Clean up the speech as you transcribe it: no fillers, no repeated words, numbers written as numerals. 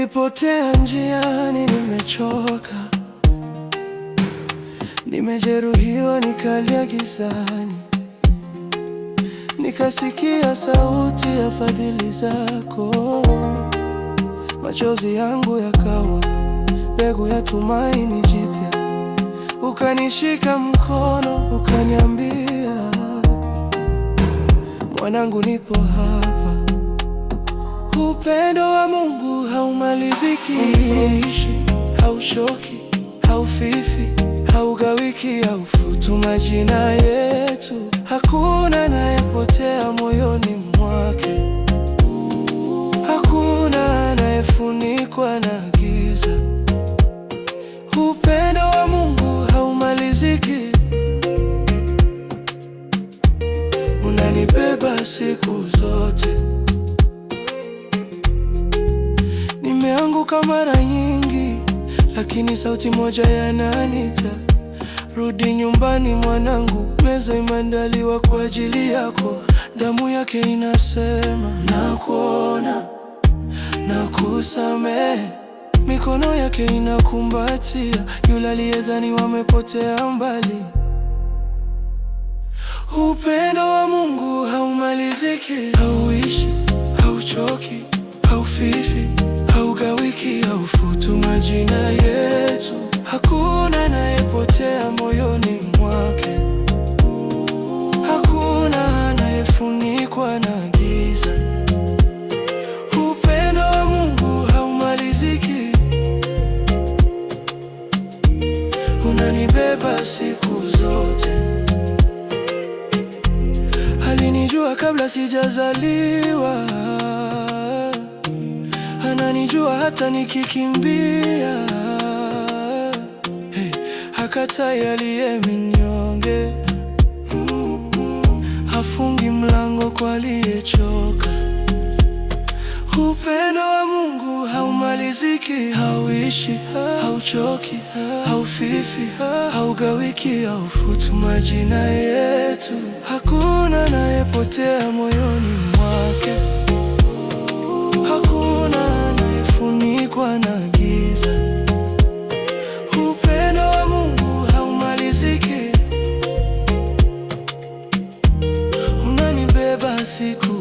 Nilipotea njiani, nimechoka, nimejeruhiwa, nikalia gizani, nikasikia sauti ya fadhili zako. Machozi yangu yakawa mbegu ya tumaini jipya. Ukanishika mkono, ukaniambia, mwanangu, nipo hapa. Upendo wa Mungu haumaliziki, hauishi, hauchoki, haufifi, haugawiki, haufutu majina yetu. Hakuna anayepotea moyoni mwake, hakuna anayefunikwa na giza. Upendo wa Mungu haumaliziki, unanibeba siku zote. Nimeanguka mara nyingi, lakini sauti moja yananiita, rudi nyumbani mwanangu, meza imeandaliwa kwa ajili yako. Damu yake inasema, nakuona, nakusamehe. Mikono yake inakumbatia yule aliyedhani wamepotea mbali. Upendo wa Mungu haumaliziki, hauishi, hauchoki, haufifi, haugawiki, haufutu majina yetu. Hakuna anayepotea moyoni mwake, hakuna anayefunikwa na giza. Upendo wa Mungu haumaliziki, unanibeba siku zote. Alinijua kabla sijazaliwa, ananijua hata nikikimbia. Hakatai aliye mnyonge, hafungi mlango kwa aliyechoka. Upendo wa Mungu haumaliziki, hauishi, hauchoki, haufifi, haugawiki, haufutu majina yetu. Hakuna anayepotea moyoni mwake, hakuna anayefunikwa na giza. Upendo wa Mungu haumaliziki, unanibeba siku